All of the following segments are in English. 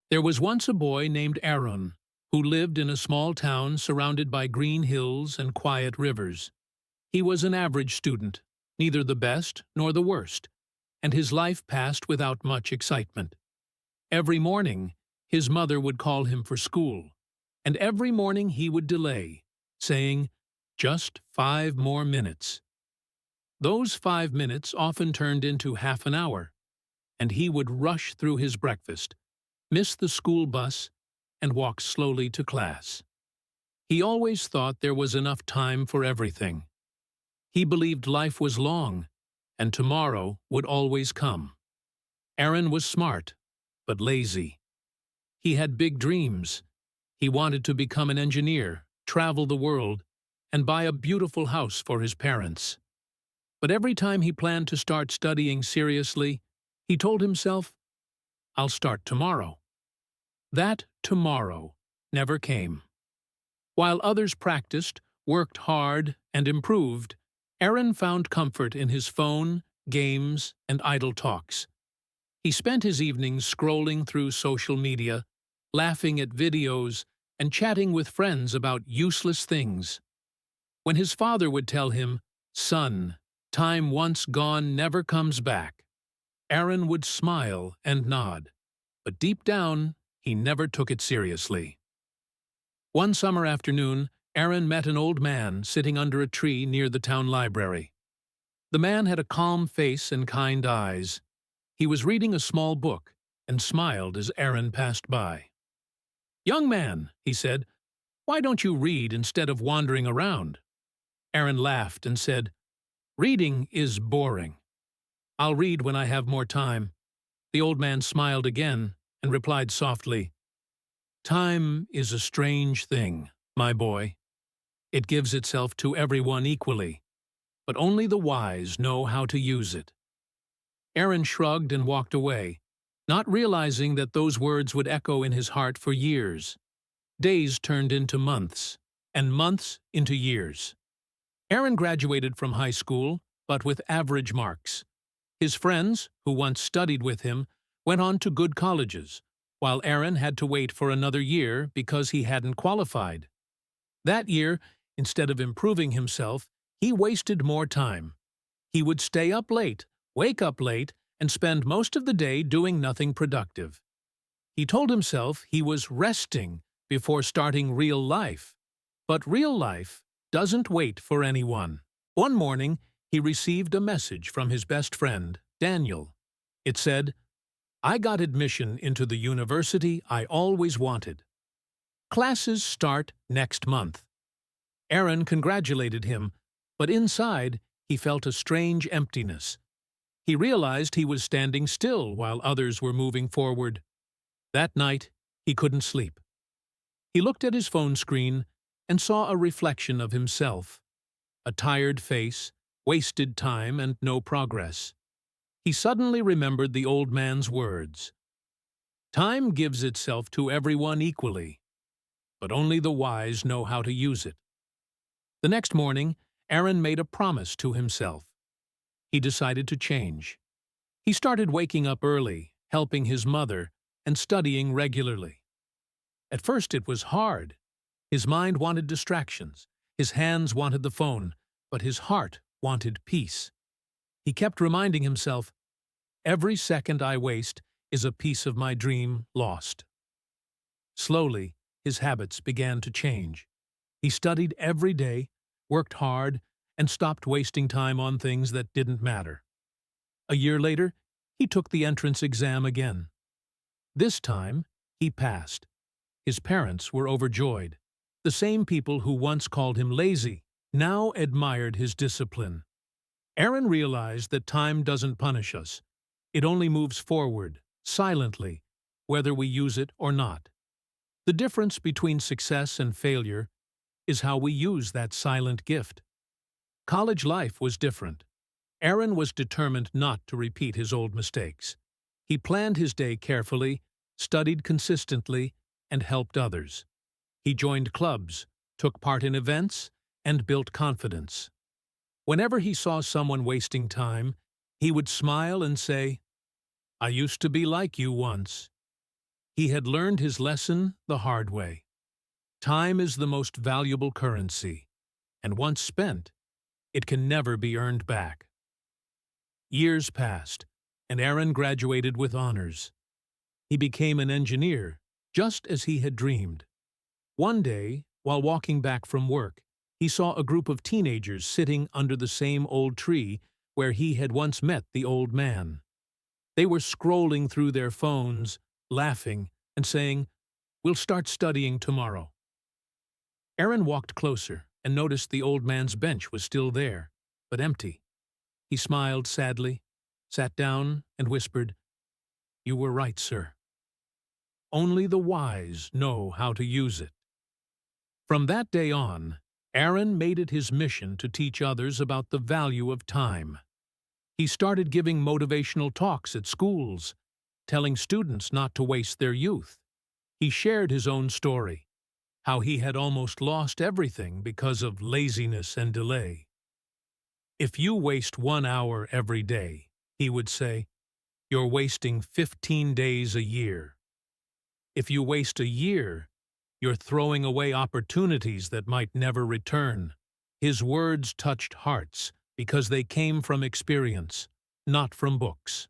There was once a boy named Aaron who lived in a small town surrounded by green hills and quiet rivers. He was an average student, neither the best nor the worst, and his life passed without much excitement. Every morning, his mother would call him for school, and every morning he would delay, saying, "Just 5 more minutes." Those 5 minutes often turned into half an hour, and he would rush through his breakfast, miss the school bus, and walk slowly to class. He always thought there was enough time for everything. He believed life was long, and tomorrow would always come. Aaron was smart, but lazy. He had big dreams. He wanted to become an engineer, travel the world, and buy a beautiful house for his parents. But every time he planned to start studying seriously, he told himself, "I'll start tomorrow." That tomorrow never came. While others practiced, worked hard, and improved, Aaron found comfort in his phone, games, and idle talks. He spent his evenings scrolling through social media, laughing at videos, and chatting with friends about useless things. When his father would tell him, "Son, time once gone never comes back," Aaron would smile and nod, but deep down, he never took it seriously. One summer afternoon, Aaron met an old man sitting under a tree near the town library. The man had a calm face and kind eyes. He was reading a small book and smiled as Aaron passed by. "Young man," he said, "why don't you read instead of wandering around?" Aaron laughed and said, "Reading is boring. I'll read when I have more time." The old man smiled again and replied softly, "Time is a strange thing, my boy. It gives itself to everyone equally, but only the wise know how to use it." Aaron shrugged and walked away, not realizing that those words would echo in his heart for years. Days turned into months, and months into years. Aaron graduated from high school, but with average marks. His friends, who once studied with him, went on to good colleges, while Aaron had to wait for another year because he hadn't qualified. That year, instead of improving himself, he wasted more time. He would stay up late, wake up late, and spend most of the day doing nothing productive. He told himself he was resting before starting real life. But real life doesn't wait for anyone. One morning, he received a message from his best friend, Daniel. It said, "I got admission into the university I always wanted. Classes start next month." Aaron congratulated him, but inside he felt a strange emptiness. He realized he was standing still while others were moving forward. That night, he couldn't sleep. He looked at his phone screen and saw a reflection of himself. A tired face, wasted time, and no progress. He suddenly remembered the old man's words. "Time gives itself to everyone equally, but only the wise know how to use it." The next morning, Aaron made a promise to himself. He decided to change. He started waking up early, helping his mother, and studying regularly. At first it was hard. His mind wanted distractions, his hands wanted the phone, but his heart wanted peace. He kept reminding himself, "Every second I waste is a piece of my dream lost." Slowly, his habits began to change. He studied every day, worked hard, and stopped wasting time on things that didn't matter. A year later, he took the entrance exam again. This time, he passed. His parents were overjoyed. The same people who once called him lazy now admired his discipline. Aaron realized that time doesn't punish us. It only moves forward, silently, whether we use it or not. The difference between success and failure is how we use that silent gift. College life was different. Aaron was determined not to repeat his old mistakes. He planned his day carefully, studied consistently, and helped others. He joined clubs, took part in events, and built confidence. Whenever he saw someone wasting time, he would smile and say, "I used to be like you once." He had learned his lesson the hard way. Time is the most valuable currency, and once spent, it can never be earned back. Years passed, and Aaron graduated with honors. He became an engineer, just as he had dreamed. One day, while walking back from work, he saw a group of teenagers sitting under the same old tree where he had once met the old man. They were scrolling through their phones, laughing, and saying, "We'll start studying tomorrow." Aaron walked closer and noticed the old man's bench was still there, but empty. He smiled sadly, sat down, and whispered, "You were right, sir. Only the wise know how to use it." From that day on, Aaron made it his mission to teach others about the value of time. He started giving motivational talks at schools, telling students not to waste their youth. He shared his own story, how he had almost lost everything because of laziness and delay. "If you waste 1 hour every day," he would say, "you're wasting 15 days a year. If you waste a year, you're throwing away opportunities that might never return." His words touched hearts because they came from experience, not from books.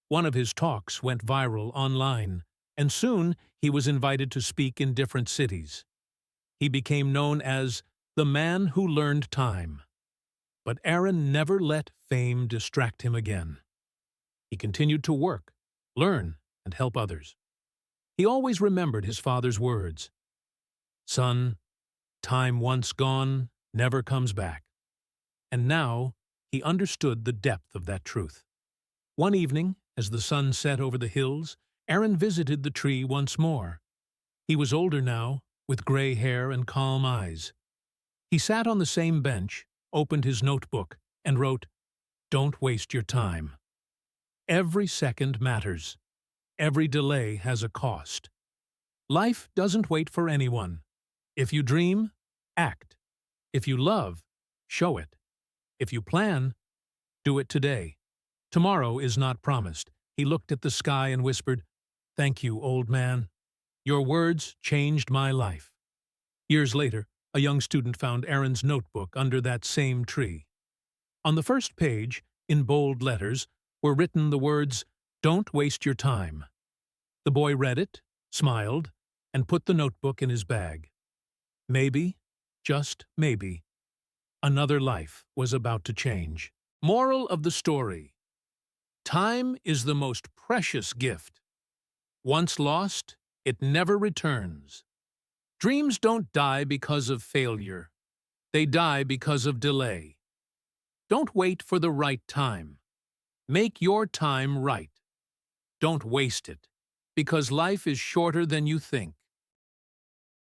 One of his talks went viral online, and soon he was invited to speak in different cities. He became known as the man who learned time. But Aaron never let fame distract him again. He continued to work, learn, and help others. He always remembered his father's words, "Son, time once gone never comes back." And now he understood the depth of that truth. One evening, as the sun set over the hills, Aaron visited the tree once more. He was older now, with gray hair and calm eyes. He sat on the same bench, opened his notebook, and wrote, "Don't waste your time. Every second matters. Every delay has a cost. Life doesn't wait for anyone. If you dream, act. If you love, show it. If you plan, do it today. Tomorrow is not promised." He looked at the sky and whispered, "Thank you, old man. Your words changed my life." Years later, a young student found Aaron's notebook under that same tree. On the first page, in bold letters, were written the words, "Don't waste your time." The boy read it, smiled, and put the notebook in his bag. Maybe, just maybe, another life was about to change. Moral of the story: time is the most precious gift. Once lost, it never returns. Dreams don't die because of failure. They die because of delay. Don't wait for the right time. Make your time right. Don't waste it, because life is shorter than you think.